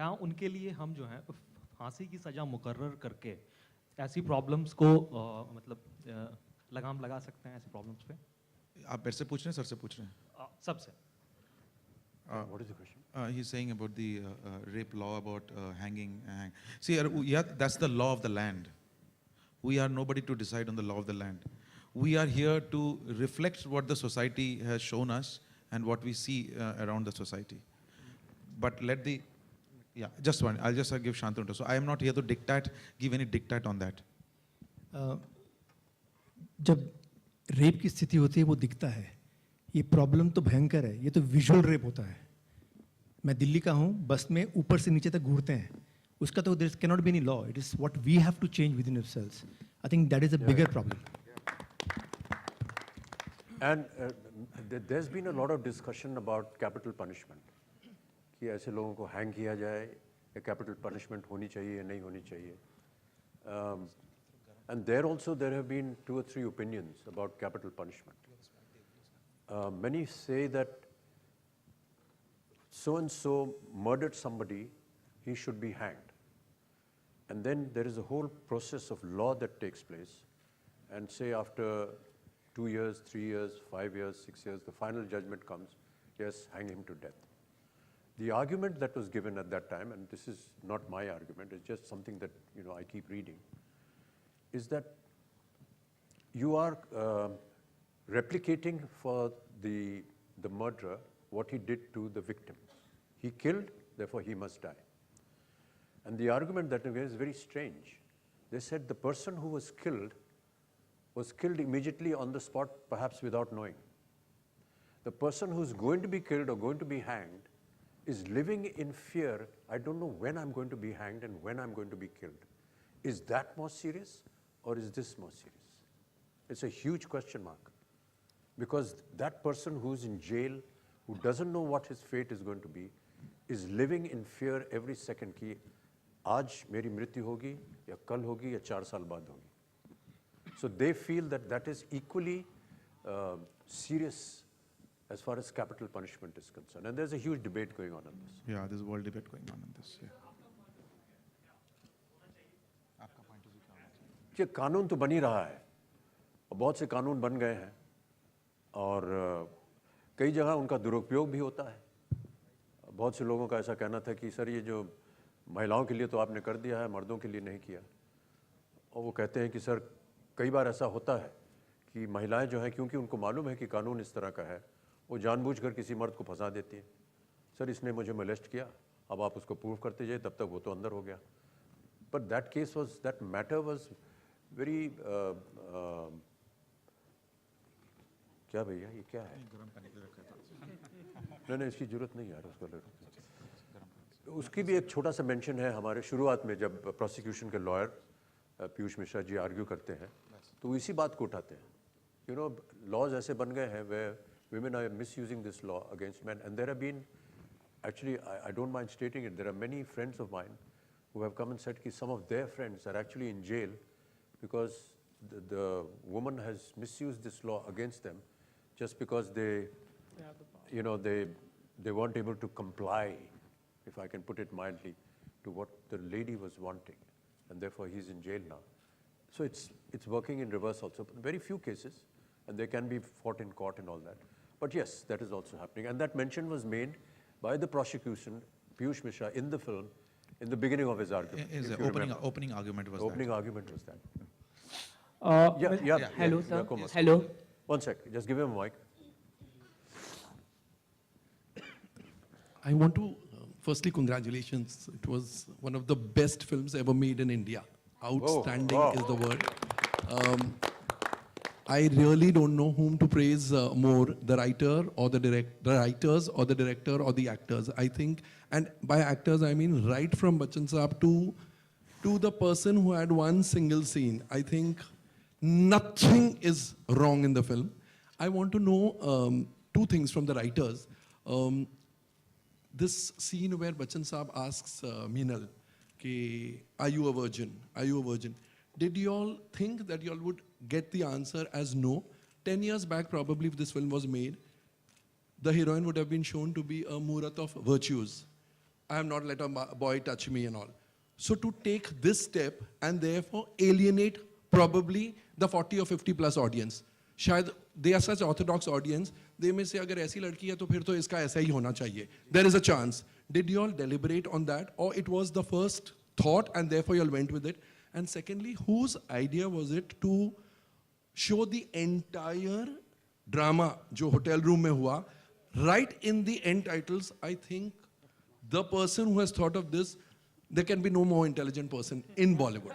क्या उनके लिए हम जो है फांसी की सज़ा मुकर्रर करके ऐसी प्रॉब्लम्स को लगाम लगा सकते हैं ऐसी प्रॉब्लम्स पे? आप मेरे से पूछ रहे हैं, सर से पूछ रहे हैं? सबसे. What is the question? He's saying about the rape law, about hanging. See, yeah, that's the law of the land. We are nobody to decide on the law of the land. We are here to reflect what the society has shown us and what we see around the society. But let the, yeah, just one. I'll just give Shantanu. So I am not here to give any diktat on that. जब rape की स्थिति होती है वो दिखता है. ये problem तो भयंकर है. ये तो विजुअल रेप होता है. मैं दिल्ली का हूँ, बस में ऊपर से नीचे तक घूरते हैं. उसका तो there cannot be any law. It is what we have to change within ourselves. I think that is a bigger problem. And there's been a lot of discussion about capital punishment. कि ऐसे लोगों को hang किया जाए या capital punishment होनी चाहिए या नहीं होनी चाहिए. And there also there have been 2 or 3 opinions about capital punishment. Many say that so-and-so murdered somebody, he should be hanged. And then there is a whole process of law that takes place. And say after 2 years, 3 years, 5 years, 6 years, the final judgment comes, yes, hang him to death. The argument that was given at that time, and this is not my argument, it's just something that I keep reading, is that you are replicating for the murderer what he did to the victim. He killed, therefore he must die. And the argument that is very strange. They said the person who was killed immediately on the spot, perhaps without knowing. The person who's going to be killed or going to be hanged is living in fear. I don't know when I'm going to be hanged and when I'm going to be killed. Is that more serious or is this more serious? It's a huge question mark. Because that person who's in jail, who doesn't know what his fate is going to be, is living in fear every second कि आज मेरी मृत्यु होगी या कल होगी या 4 साल बाद होगी. So they feel that that is equally serious as far as capital punishment is concerned. And there's a huge debate going on this. Yeah, there's a world debate going on this. Yeah. ये कानून तो बन ही रहा है और बहुत से कानून बन गए हैं और कई जगह उनका दुरुपयोग भी होता है. बहुत से लोगों का ऐसा कहना था कि सर ये जो महिलाओं के लिए तो आपने कर दिया है, मर्दों के लिए नहीं किया. और वो कहते हैं कि सर कई बार ऐसा होता है कि महिलाएं जो हैं क्योंकि उनको मालूम है कि कानून इस तरह का है, वो जानबूझकर किसी मर्द को फंसा देती हैं. सर इसने मुझे मोलेस्ट किया, अब आप उसको प्रूव करते जाइए, तब तक वो तो अंदर हो गया. But that matter was very क्या भैया ये क्या है? नहीं इसकी जरूरत नहीं यार उसको. उसकी भी एक छोटा सा मेंशन है हमारे शुरुआत में जब प्रोसिक्यूशन के लॉयर पीयूष मिश्रा जी आर्ग्यू करते हैं तो वो इसी बात को उठाते हैं. लॉज ऐसे बन गए हैं where women are misusing this law against men, and there have been actually I don't mind stating it, there are many friends of mine who have come and said that some of their friends are actually in jail because the woman has misused this law against them just because they weren't able to comply, if I can put it mildly, to what the lady was wanting, and therefore he's in jail now. So it's working in reverse also. Very few cases, and they can be fought in court and all that. But yes, that is also happening, and that mention was made by the prosecution, Piyush Mishra, in the film, in the beginning of his argument. His opening argument was opening argument was that. Hello, sir. Hello. One sec, just give him a mic. I want to, firstly, congratulations. It was one of the best films ever made in India. Outstanding is the word. I really don't know whom to praise more, the writer or the writers or the director or the actors. I think, and by actors I mean right from Bachchan Saab to the person who had one single scene. I think nothing is wrong in the film. I want to know 2 things from the writers. This scene where Bachchan Saab asks Meenal, are you a virgin? Are you a virgin? Did you all think that you all would get the answer as no? 10 years back, probably, if this film was made, the heroine would have been shown to be a Murat of virtues. I have not let a boy touch me and all. So to take this step and therefore alienate probably the 40 or 50 plus audience. शायद they are such orthodox audience, they may say अगर ऐसी लड़की है तो फिर तो इसका ऐसा ही होना चाहिए. There is a chance. Did you all deliberate on that, or it was the first thought and therefore you all went with it? And secondly, whose idea was it to show the entire drama जो hotel room में हुआ, right in the end titles? I think the person who has thought of this, there can be no more intelligent person in Bollywood.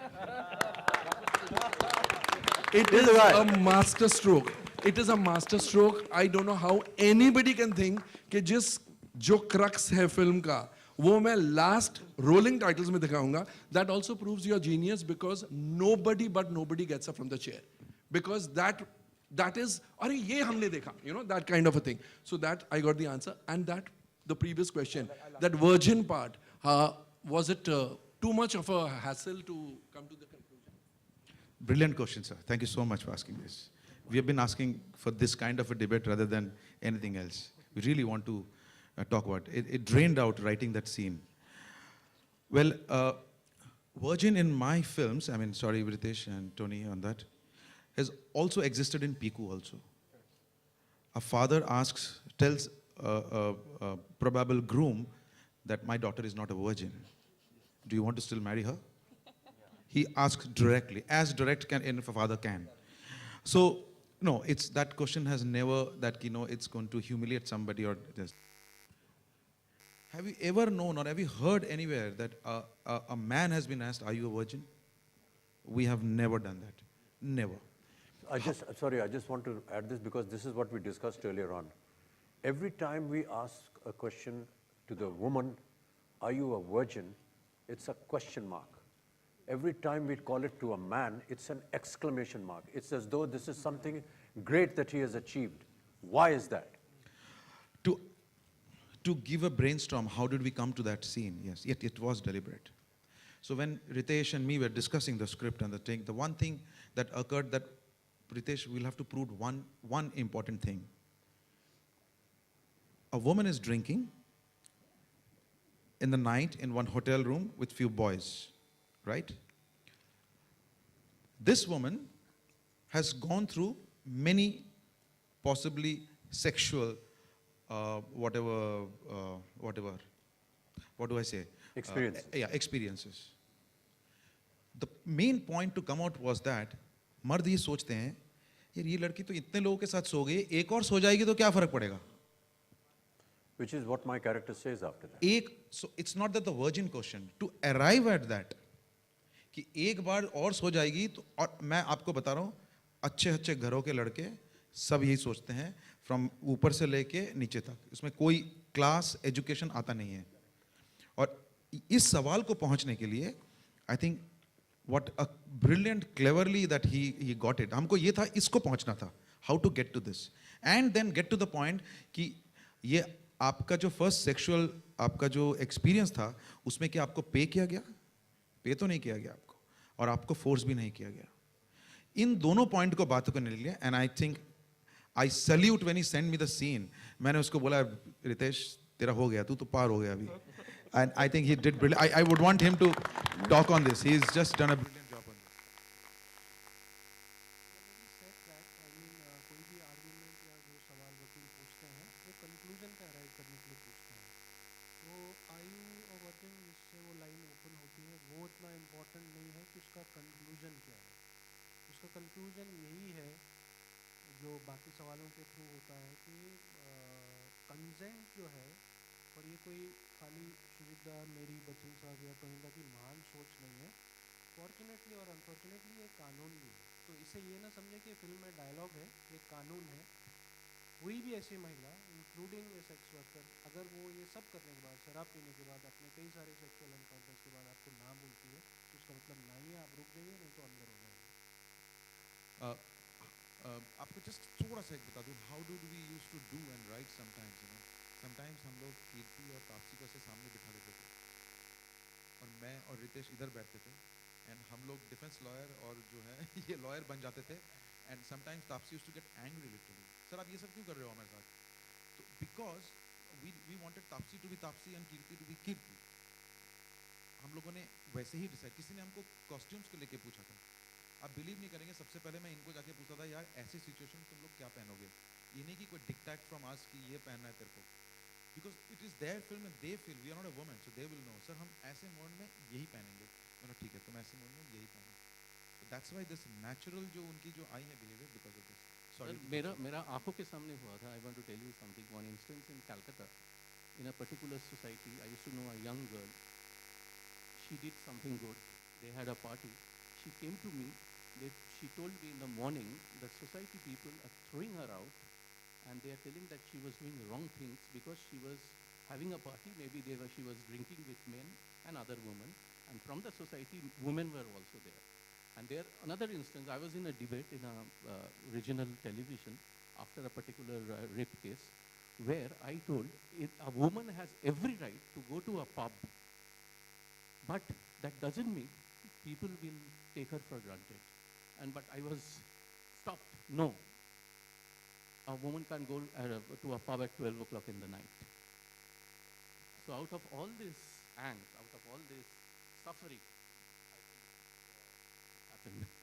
It is a master stroke. It is a master stroke. I don't know how anybody can think कि जिस जो crux है film का वो मैं last rolling titles में दिखाऊंगा. That also proves your genius, because nobody but nobody gets up from the chair, because that is अरे ये हमने देखा, you know, that kind of a thing. So that I got the answer. And that the previous question, that virgin part, was it too much of a hassle to come to the conclusion? Brilliant question, sir. Thank you so much for asking this. We have been asking for this kind of a debate rather than anything else. We really want to talk about it. It drained out writing that scene. Well, virgin in my films, I mean, sorry, Ritesh and Tony on that, has also existed in Piku also. A father tells a probable groom that my daughter is not a virgin. Do you want to still marry her? He asks directly, as direct can a father can. So, no, it's that question has never that it's going to humiliate somebody or this. Have you ever known or have you heard anywhere that a man has been asked, "Are you a virgin?" We have never done that. Never. I just want to add this because this is what we discussed earlier on. Every time we ask a question to the woman, "Are you a virgin?" it's a question mark. Every time we call it to a man, it's an exclamation mark. It's as though this is something great that he has achieved. Why is that? To give a brainstorm, how did we come to that scene? Yes, yet it was deliberate. So when Ritesh and me were discussing the script and the thing, the one thing that occurred that Ritesh will have to prove one important thing. A woman is drinking in the night in one hotel room with few boys, right? This woman has gone through many possibly sexual what do I say? Experience. Experiences. The main point to come out was that मर्द ये सोचते हैं यार ये लड़की तो इतने लोगों के साथ सो गई, एक और सो जाएगी तो क्या फर्क पड़ेगा? Which is what my character says after that. So it's not that the virgin question. To arrive at that, कि एक बार और सो जाएगी तो, और मैं आपको बता रहा हूँ अच्छे अच्छे घरों के लड़के सब यही सोचते हैं, फ्रॉम ऊपर से लेके नीचे तक, इसमें कोई क्लास एजुकेशन आता नहीं है. और इस सवाल को पहुंचने के लिए I think what a brilliant cleverly that he got it. हमको ये था, इसको पहुंचना था, how to get to this and then get to the point कि ये आपका जो फर्स्ट सेक्सुअल आपका जो एक्सपीरियंस था उसमें क्या आपको पे किया गया? पे तो नहीं किया गया आपको, और आपको फोर्स भी नहीं किया गया. इन दोनों पॉइंट को बात करने के लिए and I think I salute when he send me the scene. मैंने उसको बोला रितेश तेरा हो गया, तू तो पार हो गया अभी. And I think he did brilliant. I would want him to talk on this. He is just done a brilliant job on this. कोई भी आर्गुमेंट या जो सवाल वकील पूछते हैं वो कंक्लूजन पे अराइव करने के लिए पूछते हैं. तो आयु और वर्जन जिससे वो लाइन ओपन होती है वो इतना इम्पोर्टेंट नहीं है कि उसका कंक्लूजन क्या है. उसका कंक्लूजन यही है जो बाकी सवालों के थ्रू होता है कि कंसेंट जो है, और ये कोई खाली सुजीत दा, मेरी, बच्चन साहब या टोनिंदा की महान सोच नहीं है. फॉर्चुनेटली और अनफॉर्चुनेटली ये कानून भी है. तो इसे ये ना समझे कि फिल्म में डायलॉग है, ये कानून है. कोई भी ऐसी महिला इंक्लूडिंग ए सेक्स वर्कर अगर वो ये सब करने के बाद, शराब पीने के बाद, अपने कई सारे सेक्सुअल एनकाउंटर्स के बाद आपको ना बोलती है तो उसका मतलब ना ही है, आप रुक जाइए नहीं तो अंदर हो जाएंगे. आपको जस्ट थोड़ा सा एक बता दूं, how do we use to do and write sometimes. Sometimes हम लोग कीर्ति और तापसी को ऐसे सामने बिठा देते थे और मैं और रितेश इधर बैठते थे एंड हम लोग डिफेंस लॉयर और जो है ये लॉयर बन जाते थे. And sometimes Taapsee used to get angry literally, sir आप ये सब क्यों कर रहे हो हमारे साथ? तो because we wanted Taapsee to be Taapsee and Keerthy to be Keerthy. हम लोगों ने वैसे ही डिसाइड, किसी ने हमको कॉस्ट्यूम्स को लेके पूछा था, आप बिलीव नहीं करेंगे, सबसे पहले मैं इनको जाके पूछा था यार ऐसी सिचुएशन तुम लोग क्या पहनोगे, ये नहीं कि कोई डिक्टेट फ्रॉम आस कि ये पहनना है तेरे को, because it is their film and they feel we are not a woman so they will know sir हम ऐसे मोड में यही पहनेंगे, मैंने ठीक है तुम ऐसे मोड में यही पहनो, so that's why this natural जो उनकी जो आई है behaviour because of this. Sir, मेरा आंखों के सामने हुआ था. I want to tell you something. One instance in Calcutta, in a particular society, I used to know a young girl. She did something good. They had a party. She came to me. She told me in the morning that society people are throwing her out, and they are telling that she was doing wrong things because she was having a party. Maybe she was drinking with men and other women, and from the society, women were also there. And there, another instance, I was in a debate in a regional television after a particular rape case, where I told a woman has every right to go to a pub, but that doesn't mean people will take her for granted. But I was stopped. No, a woman can't go to a pub at 12 o'clock in the night. So out of all this angst, out of all this suffering, I think happened.